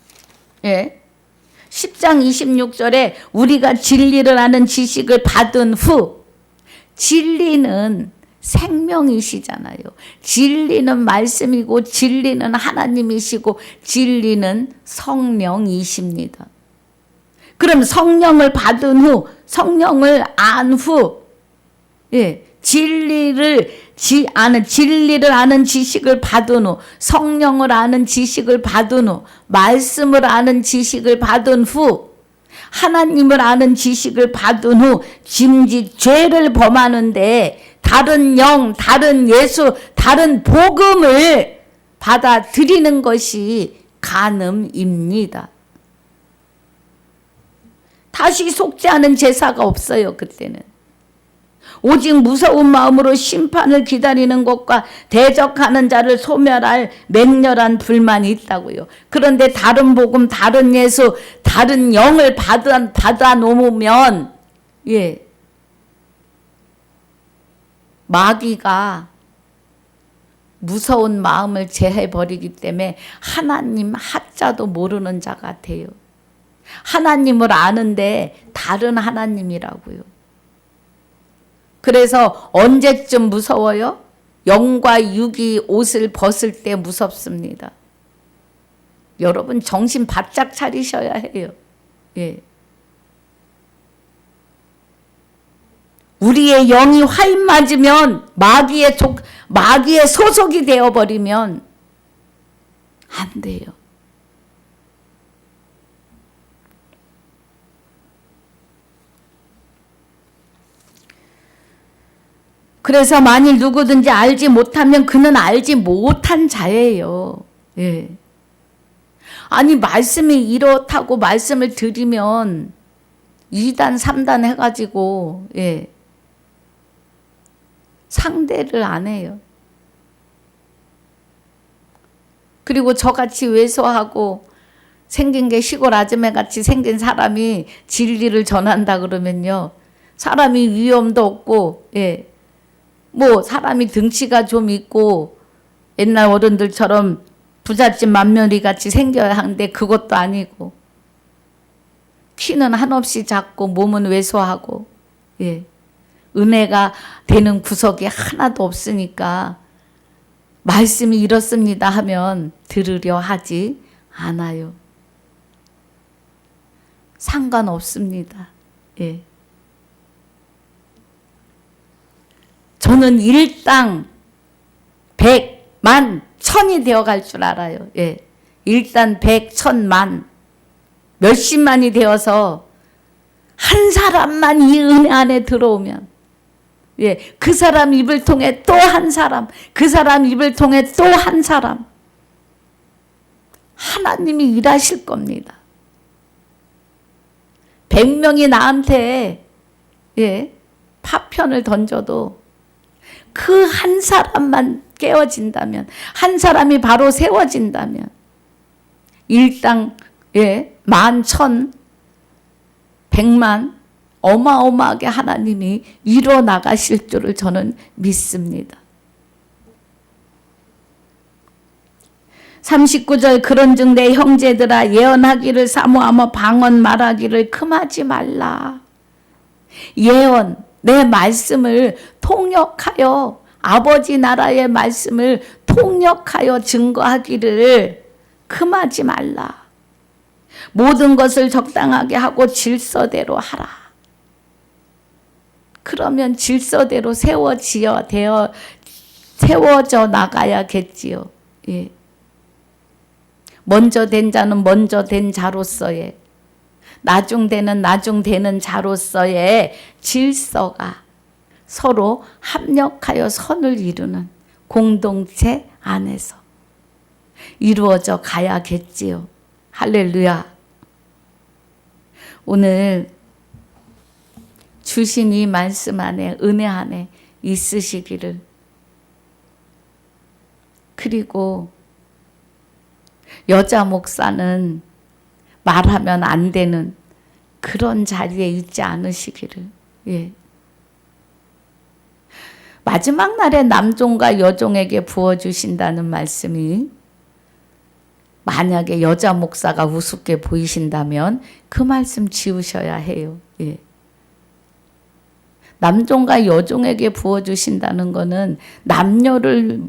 10장 26절에 우리가 진리를 아는 지식을 받은 후, 진리는 생명이시잖아요. 진리는 말씀이고 진리는 하나님이시고 진리는 성령이십니다. 그럼 성령을 받은 후, 성령을 안 후, 진리를 아는 지식을 받은 후, 성령을 아는 지식을 받은 후, 말씀을 아는 지식을 받은 후, 하나님을 아는 지식을 받은 후 짐짓 죄를 범하는데 다른 영, 다른 예수, 다른 복음을 받아들이는 것이 간음입니다. 다시 속죄하는 제사가 없어요. 그때는. 오직 무서운 마음으로 심판을 기다리는 것과 대적하는 자를 소멸할 맹렬한 불만이 있다고요. 그런데 다른 복음, 다른 예수, 다른 영을 받아 놓으면 마귀가 무서운 마음을 제해버리기 때문에 하나님 하자도 모르는 자가 돼요. 하나님을 아는데 다른 하나님이라고요. 그래서 언제쯤 무서워요? 영과 육이 옷을 벗을 때 무섭습니다. 여러분 정신 바짝 차리셔야 해요. 우리의 영이 화인 맞으면 마귀의 소속이 되어버리면 안 돼요. 그래서 만일 누구든지 알지 못하면 그는 알지 못한 자예요. 아니 말씀이 이렇다고 말씀을 드리면 2단 3단 해가지고 상대를 안 해요. 그리고 저같이 왜소하고 생긴 게 시골 아줌마같이 생긴 사람이 진리를 전한다 그러면요. 사람이 위험도 없고 뭐 사람이 등치가 좀 있고 옛날 어른들처럼 부잣집 맏며느리 같이 생겨야 하는데 그것도 아니고 키는 한없이 작고 몸은 왜소하고 은혜가 되는 구석이 하나도 없으니까 말씀이 이렇습니다 하면 들으려 하지 않아요. 상관없습니다. 저는 일당 100만 1000이 되어갈 줄 알아요. 일단 100, 1000만 몇십만이 되어서 한 사람만 이 은혜 안에 들어오면 그 사람 입을 통해 또 한 사람, 그 사람 입을 통해 또 한 사람 하나님이 일하실 겁니다. 100명이 나한테 파편을 던져도 그 한 사람만 깨어진다면, 한 사람이 바로 세워진다면 일당 10,000, 100만 어마어마하게 하나님이 이뤄나가실 줄을 저는 믿습니다. 39절 그런즉 내 형제들아 예언하기를 사모하며 방언 말하기를 금하지 말라. 예언, 내 말씀을 통역하여 아버지 나라의 말씀을 통역하여 증거하기를 금하지 말라. 모든 것을 적당하게 하고 질서대로 하라. 그러면 질서대로 세워져 나가야겠지요. 먼저 된 자는 먼저 된 자로서의, 나중되는 자로서의 질서가 서로 합력하여 선을 이루는 공동체 안에서 이루어져 가야겠지요. 할렐루야. 오늘 주신 이 말씀 안에, 은혜 안에 있으시기를. 그리고 여자 목사는 말하면 안 되는 그런 자리에 있지 않으시기를. 마지막 날에 남종과 여종에게 부어주신다는 말씀이 만약에 여자 목사가 우습게 보이신다면 그 말씀 지우셔야 해요. 남종과 여종에게 부어주신다는 것은 남녀를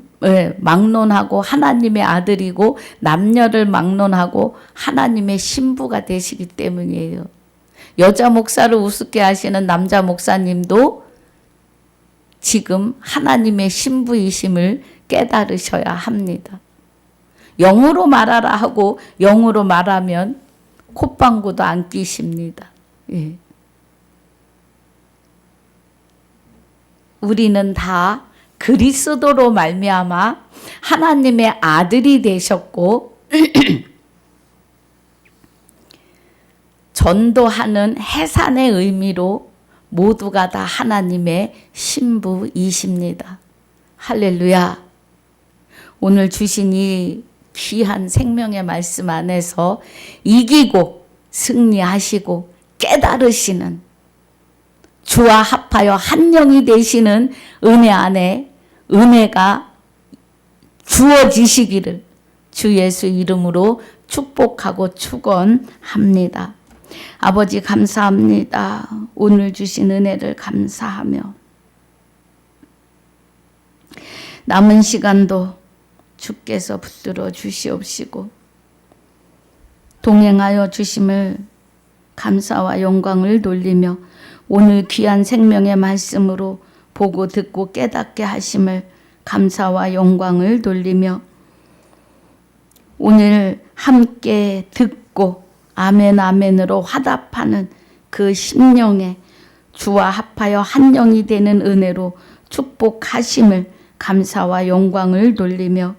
막론하고 하나님의 아들이고 남녀를 막론하고 하나님의 신부가 되시기 때문이에요. 여자 목사를 우습게 하시는 남자 목사님도 지금 하나님의 신부이심을 깨달으셔야 합니다. 영으로 말하라 하고 영으로 말하면 콧방구도 안 끼십니다. 우리는 다 그리스도로 말미암아 하나님의 아들이 되셨고 전도하는 해산의 의미로 모두가 다 하나님의 신부이십니다. 할렐루야. 오늘 주신 이 귀한 생명의 말씀 안에서 이기고 승리하시고 깨달으시는 주와 합하여 한 영이 되시는 은혜 안에 은혜가 주어지시기를 주 예수 이름으로 축복하고 축원합니다. 아버지 감사합니다. 오늘 주신 은혜를 감사하며 남은 시간도 주께서 붙들어 주시옵시고 동행하여 주심을 감사와 영광을 돌리며 오늘 귀한 생명의 말씀으로 보고 듣고 깨닫게 하심을 감사와 영광을 돌리며 오늘 함께 듣고 아멘 아멘으로 화답하는 그 심령에 주와 합하여 한 영이 되는 은혜로 축복하심을 감사와 영광을 돌리며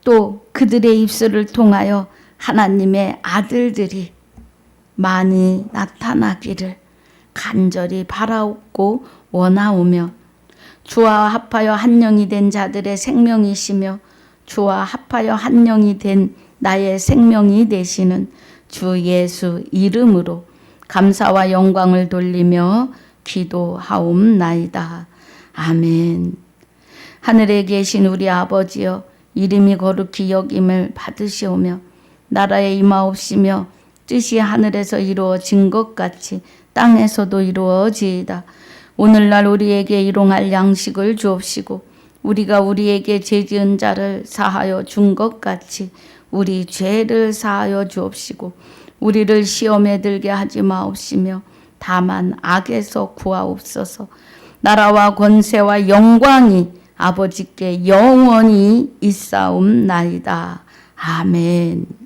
또 그들의 입술을 통하여 하나님의 아들들이 많이 나타나기를 간절히 바라옵고 원하오며 주와 합하여 한 영이 된 자들의 생명이시며 주와 합하여 한 영이 된 나의 생명이 되시는 주 예수 이름으로 감사와 영광을 돌리며 기도하옵나이다. 아멘. 하늘에 계신 우리 아버지여 이름이 거룩히 여김을 받으시오며 나라에 임하옵시며 뜻이 하늘에서 이루어진 것 같이 땅에서도 이루어지이다. 오늘날 우리에게 일용할 양식을 주옵시고 우리가 우리에게 죄지은 자를 사하여 준 것 같이 우리 죄를 사하여 주옵시고 우리를 시험에 들게 하지 마옵시며 다만 악에서 구하옵소서. 나라와 권세와 영광이 아버지께 영원히 있사옵나이다. 아멘.